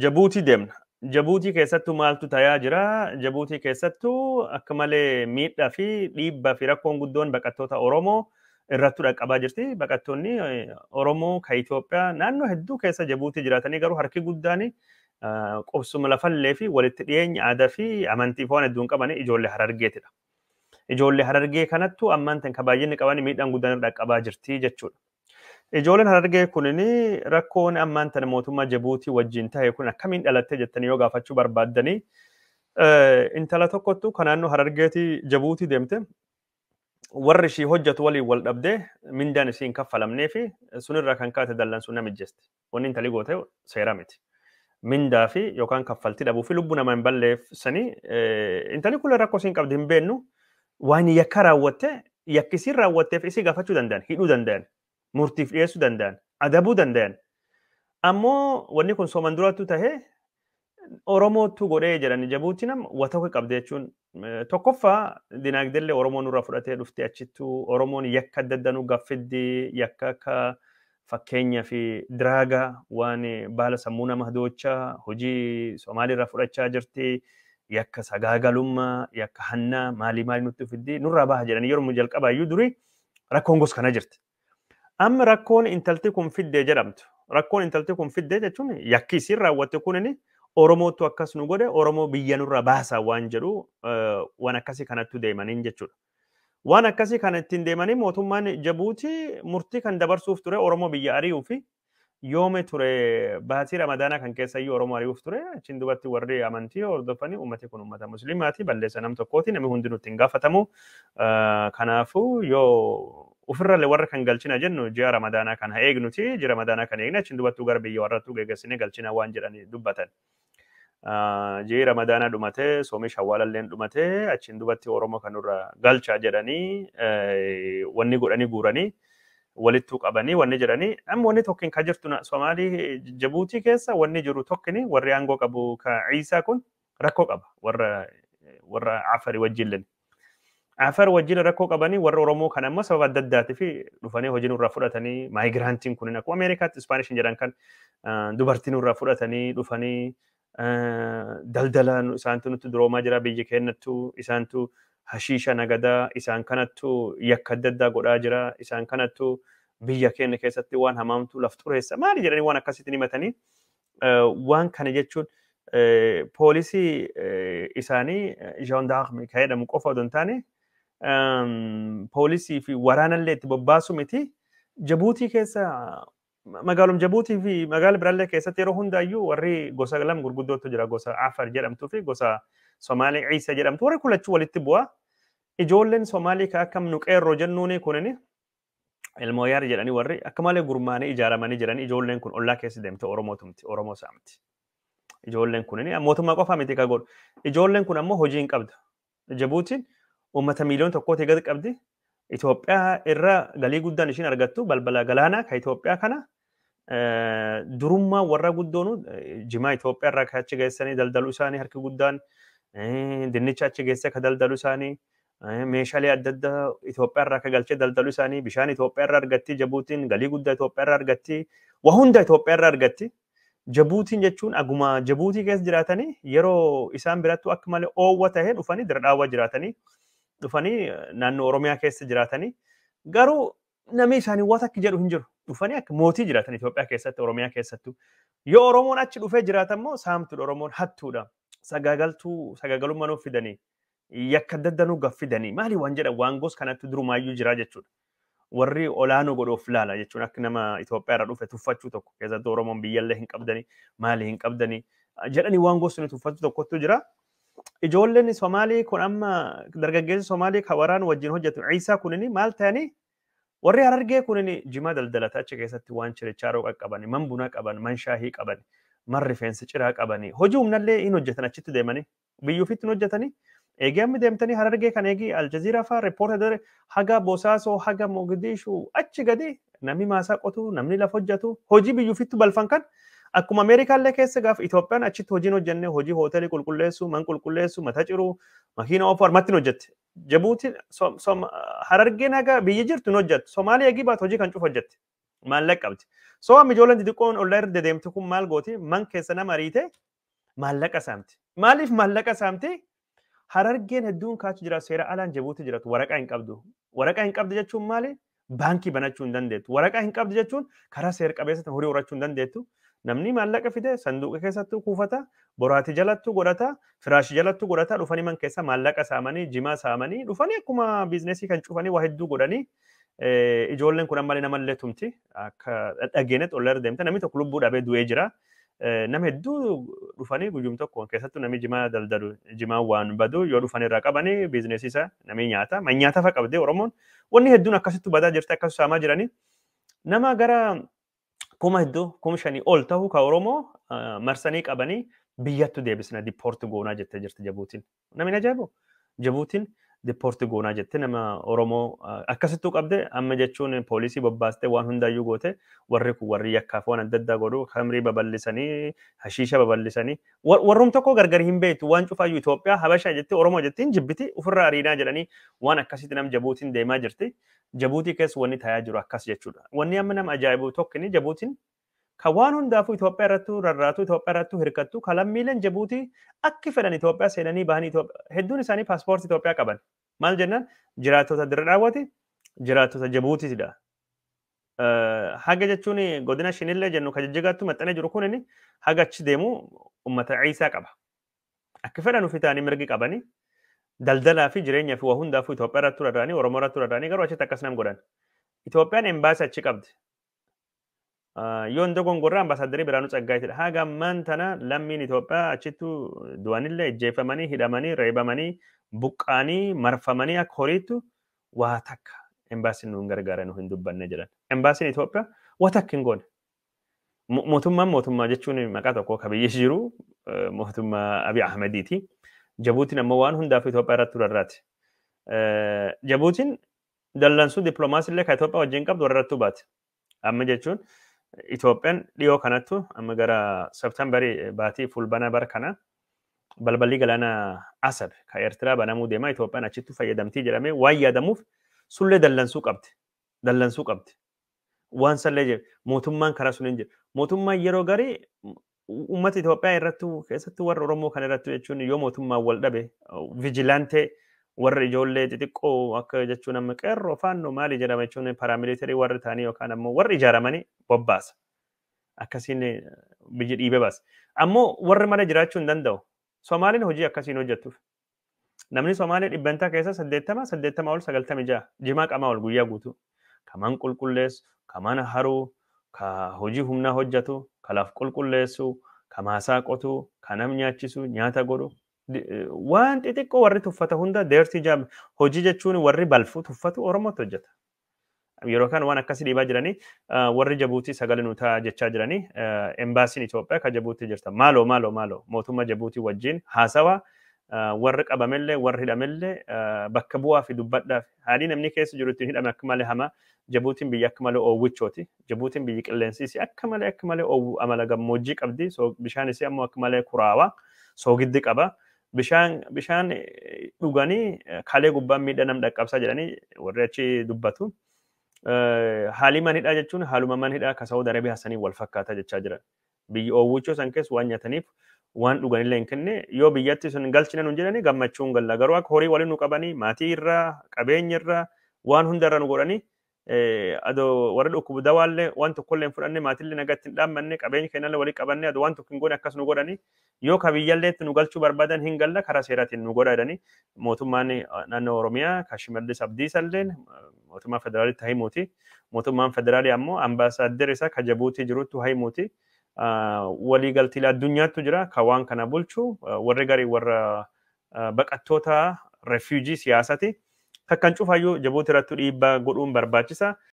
Jabuutii deemna. Jabuutii keessattuu maaltu ta'aa jira? Jabuutii keessattuu akka malee miidhaa fi dhiibbaa fi rakkoon guddoon baqattoota Oromoo irrattu dhaqqabaa jirti. Baqattoonni Oromoo kan Itoophiyaa naannoo hedduu keessa Jabuutii jiraatanii garuu harki guddaan qubsuma lafallee fi walitti dhiyeenya aadaa fi amantii foon hedduun qaban ijoollee Harargeetidha. Ijoollee Harargee kanattu ammaan tan baay'inni qaban miidhaan guddaan dhaqqabaa jirti jechuudha. Ijoolleen Harargee kunini rakkoon ammaan tana mootummaa Jabuutii wajjin ta'e kun akkamiin dhalatte jettanii yoo gaafachuu barbaaddanii intala tokkottu kan naannoo Harargeetii Jabuutii deemte warri ishii hojjetu waliin wal dhabdee mindaan ishii hin kaffalamnee fi sunirraa kan kaate dallansuun namijjeesti. Wanni intali goote seera miti. Mindaa fi yookaan kaffaltii dhabuu fi lubbuu namaa hin balleessanii intali kun rakkoo isiin qabdi hin beennu waan yakka raawwatte yakkisiin raawwatteef isii gaafachuu danda'an hidhuu danda'an. Murtiif dhiyeessuu danda'an, adabuu danda'an. Ammoo wanni kun sooman durattu tahee Oromootu godhee jedhani Jabuutiin wata qabde jechuun tokkoffaa dinagdeellee Oromoon nurraa fudhatee dhuftee achittuu Oromoon yakka adda addaa nu gaffiddi yakka akka fakkeenyaa fi diraagaa waan baala sammuu nama doochaa hojii Somaaliirraa fudhachaa jirti yakka sagaagalummaa yakka hannaa maalii nutti fiddi nurraa baha jedhani yeroo jalqabaayyuu durii rakkoon gosa kana jirti. Amma rakkoon intalti kun fiddee jedhamtu. Rakkoon intalti kun fiddee jechuun yakki isiin raawwatte kunini Oromootu akkas nu godhe Oromoo biyya nurraa baasaa waan jedhu waan akkasii kanattu deemaniin jechuudha. Waan akkasii kana ittiin deemanii mootummaan Jabuutii murtii kan dabarsuuf ture Oromoo biyya ari'uu fi yoome ture baatii Ramadaanaa kan keessayyuu Oromoo ari'uuf ture achiin duubatti warri amantii hordofanii uummati kun uummata musliimaati balleessa nam tokkooti namni hundi nutti hin gaafatamu. Kanaafuu yoo ofirrallee warra kan galchina jennu ji'a Ramadaanaa kan haa eegnuti ji'a Ramadaanaa kan eegne achiin dubattuu gara biyya warrattuu geeggeessine galchina waan jedhanii dubbatan. Ji'i Ramadaanaa dhumatee soomi Shawwaalalleen dhumatee achiin dubatti Oromoo kanurra galchaa jedhanii wanni godhanii guuranii walittuu qabanii wanni jedhanii amma wanni tokkin ka jirtu Somaalii Jabuutii keessa wanni jiru tokkini warri aangoo qabu ka Ciisaa kun rakkoo qaba warra Afari wajjilleen. Afar wajjin rakkoo qabanii warra Oromoo kan amma sababa adda addaatiif dhufanii hojii nurraa fudhatanii maayigiraantiin kun akkuma Ameerikaatti Ispaanishiin jedhan kan dubartii nurraa fudhatanii dhufanii daldala isaantu nutti duroomaa jira biyya keenyattu isaantu hashiisha nagadaa isaan kanattu yakka adda addaa godhaa jira isaan kanattu biyya keenya keessatti waan hamaamtu laf xureessa maali jedhanii waan akkasitti himatanii waan kana jechuun poolisii isaanii gendarme kan jedhamu qofa odoo hin taane poolisii fi waraanallee itti bobbaasu miti Jabuutii keessa magaalum Jabuutii fi magaala biraallee keessatti yeroo hundaayyuu warri gosa lama gurguddootu jira gosa Afar jedhamtuu fi gosa Somaalii Ciisa jedhamtu warri kulachuu walitti bu'aa ijoolleen Somaalii ka akkam nu qeerroo jennuuni kunini ilmooyaar jedhanii warri akka malee gurmaanii ijaaramanii jiran ijoolleen kun ollaa keessa deemte Oromootumti Oromoo saamti ijoolleen kunini mootummaa qofa miti ka godhu ijoolleen kun ammoo hojii hin qabdu Jabuutiin uummata miiliyoona tokkooti gad qabdi Itoophiyaa irra galii guddaan ishiin argattu balbala galaanaa ka Itoophiyaa kana durummaa warra guddoonu jimaa Itoophiyaa irraa ka achi geessanii daldaluu isaanii harki guddaan dinnicha achi geessee ka daldaluu isaanii meeshaalee adda addaa Itoophiyaa irraa ka galchee daldaluu isaanii bishaan Itoophiyaa irraa argatti Jabuutiin galii guddaa Itoophiyaa irraa argatti waa hunda Itoophiyaa irraa argatti Jabuutiin jechuun aguma Jabuutii keessa jiraatanii yeroo isaan birattu akka malee oowwa tahee dhufanii dira dhaawwa jiraatanii dhufanii naannoo Oromiyaa keessa jiraatanii garuu namni isaanii waan akka jedhu hin jiru dhufanii akka mootii jiraatan Itoophiyaa keessatti Oromiyaa keessattuu yoo Oromoon achi dhufee jiraatan immoo saamtuudha Oromoon hattuudha sagaagalummaa nuuf fidanii yakka adda addaa nuuf gaffidanii maali waan jedhan waan gos kanatti durumaayyuu jira jechuudha. Warri olaanoo godhuuf laala jechuun akka nama Itoophiyaa irraa dhufe tuffachuu tokko keessatti Oromoon biyyallee hin qabdanii maali hin qabdanii jedhanii waan gosni tuffachuu tokkotu jira. Ijoolleen Somaalii kun amma dargaggeessi Somaalii kan waraan wajjin hojjetu Ciisaa kunini maal ta'anii warri Harargee kunini jimaa daldalata achi keessatti waan chirichaaroo qaqqabani man buna qaban man shaahii qaban man rifeensa ciraa qabani hojii humnallee hin hojjetan achitti deemanii biyyuufitti hin hojjetanii eegee amma deemtanii Harargee kan eegii Aljaziiraa fa'aa reeppoortadare haga Bosaasoo haga Mogadishuu achi gadi namni maasaa qotu namni lafa hojjetu hojii biyyuufitti balfan kan akkuma Ameerikaallee keessa gaafa Itoophiyaan achitti hojiin hojjenne hojii hoteelii qulqulleessuu man qulqulleessuu mata ciruu makiina oofuu harmatti hin hojjette Jabuutiin Harargeen haga biyyi jirtu hin hojjettu Somaalii eegii baatu hojii kan cufa hojjette maallaqa qabdi. So amma ijoolleen xixiqqoon ollaa irra dedeemtu kun maal gooti man keessa nama ariite maallaqa saamti. Maaliif maallaqa saamti? Harargeen hedduun kaachi jira seera alaan Jabuuti jiratu waraqaa hin qabdu. Waraqaa hin qabdu jechuun maali? Baankii banachuu hin dandeettu. Waraqaa hin qabdu jechuun karaa seera qabeessa horii horachuu hin dandeettu. Namni maallaqa fide sanduuqa keessattuu kuufata, boraatii jalattuu godhata, firaashii jalattuu godhata, dhufanii man keessa maallaqa saamanii, jimaa saamanii, dhufanii akkuma biizinesii kan cufanii waa hedduu godhanii ijoolleen kun ammallee namallee tumti. Akka dhageenyatti ol irra deemte namni tokko lubbuu dhabee du'ee jira. Nama hedduu dhufanii guyyuma tokko keessattuu namni jimaa daldalu jimaa waan badu yoo dhufan irraa qabanii biizinesii isaa namni nyaata. Man nyaata fa'a qabdee Oromoon wanni hedduun akkasitti badaa jirti akkas saamaa jiranii. Nama gara kuma hedduu kuma shanii ol ta'u ka Oromoo marsanii qabanii biyyattu deebisna dipoorti goonaa jettee jirti Jabuutiin. Namni ajaa'ibu Jabuutiin dipoorti goonaa jettee nama Oromoo akkasittuu qabde amma jechuun poolisii bobbaastee waan hundaayyuu goote warri kun warri yakkaaf waan adda addaa godhu hamrii babal'isanii hashiisha babal'isanii warrum tokko gargar hin beektu waan cufaayyuu Itoophiyaa Habashaa jettee Oromoo jettiin jibbiti ofirraa ariinaa jedhanii waan akkasitti nam Jabuutiin deemaa jirti. Jabuutii keessa wanni taa'aa jiru akkas jechuudha. Wanni amma nama ajaa'ibu tokkini Jabuutiin kan waan hundaafuu Itoophiyaa irrattuu rarraatu Itoophiyaa irrattuu hirkattu kan lammiileen Jabuutii akki fedhan Itoophiyaa seenanii bahanii hedduun isaanii paaspoortii Itoophiyaa qaban. Maal jennaan jiraattota dirra dhaawwati jiraattota Jabuutiidha. Haga jechuun godina shinillee jennu kan jijjigaattu maxxanee jiru kun haga achi deemu uummata ciisaa qaba. Akki fedhan ofii ta'anii mirgi qabanii daldalaa fi jireenyaa fi waa hundaafuu Itoophiyaa irrattuu rarraanii Oromoo irrattuu rarraanii garuu achitti akkas nam godhan. Itoophiyaan embaasii achi qabdi. Yoo ndoo gongorraa ambaasaaddarii Biraanuu Tsaggaayitidha. Haga ammaan tana lammiin Itoophiyaa achittu du'anillee ijjeeffamanii hidhamanii reebamanii buqqaanii marfamanii akka horiittu waa takka embaasiin nuun gargaaran hin dubbanne jedhan. Embaasiin Itoophiyaa waa takka hin goone. Mootummaa jechuun maqaa tokko ka biyyi jiru mootummaa Abiy Ahmediiti. Jabuutiin ammoo waan hundaaf Itoophiyaa irratti rarraati. Jabuutiin dallansuu dippiloomaasiillee kan Itoophiyaa wajjin qabdu warrattuu baate. Amma jechuun Itoophiyaan dhiyoo kanattu amma gara Septembarii baatii fulbana bara kana balballi galaana Asab kan Eertiraa banamuu deema Itoophiyaan achitti fayyadamtii jedhamee waan yaadamuuf sullee dallansuu qabdi. Dallansuu qabdi. Waan sallee jedhe mootummaan karaa sun hin jiru. Mootummaan yeroo garii uummata Itoophiyaa irrattu keessattuu warra Oromoo kan irrattu jechuun yoo mootummaan wal dhabe vijilaantee warra ijoollee xixiqqoo akka jechuun amma qeerroo faannoo maali jedhama jechuun paramilitarii warri ta'anii yookaan ammoo warri ijaaramanii bobbaasa. Akkasiin biyyi dhiibee baasa. Ammoo warri malee jiraachuu hin danda'u. Somaaliin hojii akkasiin hojjettuuf. Namni Somaalee dhibbantaa keessa 80 ol 96 jimaa qamaa ol guyyaa guutuu. Kaman qulqulleessu, kaman haruu, ka hojii humnaa hojjetu, kalaaf qulqulleessu, ka maasaa qotu, ka nam nyaachisu, nyaata godhu. Waan xixiqqoo warri tuffata hunda deertii jaam hojii jechuun warri balfu tuffatu Oromootti hojjeta. Yeroo kan waan akkasii dhiibaa jiranii warri Jabuutii sagalee nu ta'a jechaa jiranii embaasiin Itoophiyaa kan Jabuutii jirta. Maaloo mootummaa Jabuutii wajjin haasawa warri qabamellee warri hidhamellee bakka bu'aa fi dubbadhaaf haalli namni keessa jiru ittiin hidhame akka malee hamaa Jabuutiin biyya akka malee oowwichooti. Jabuutiin biyyi qilleensiisi akka malee oowwu amala gammoojjii qabdi. Bishaan isii ammoo akka malee kuraawaa soogiddi qaba. Bishaan dhuganii kalee gubbaan miidhaa nam dhaqqabsaa jedhanii warri achi dubbatu. Haalii manidhaa jechuun haaluma manidhaa ka Saawud Arabiyaa sanii wal fakkaata jechaa jiran. Biyyi oowwichoo san keessa waan nyaataniif waan dhuganillee hin kenne yoo biyyatti sun galchina nun jedhanii gammachuun galla. Garuu akka horii waliin nu qabanii maatii irraa qabeenya irraa waan hundarra nu godhanii adoo warri dhukkubu dawaallee waan tokkollee hin fudhanne maatillee nagatti hin dhaammanne qabeenya kennallee walii qabanne adoo waan tokko hin goone akkas nu godhanii yoo ka biyyalleetti nu galchuu barbaadan hin galla karaa seeraatiin nu godha jedhanii mootummaan naannoo Oromiyaa kan Shimallis Abdiisalleen mootummaa federaalitti himuuti. Mootummaan federaalii ammoo ambaasaadder isaa ka Jabuutii jirutti himuuti. Waliigaltii addunyaattu jira ka waan kana bulchu warri garii warra baqattoota refuujii siyaasati. Takkan cufayyuu Jabuutii irratti dhiibbaa godhuun barbaachisa.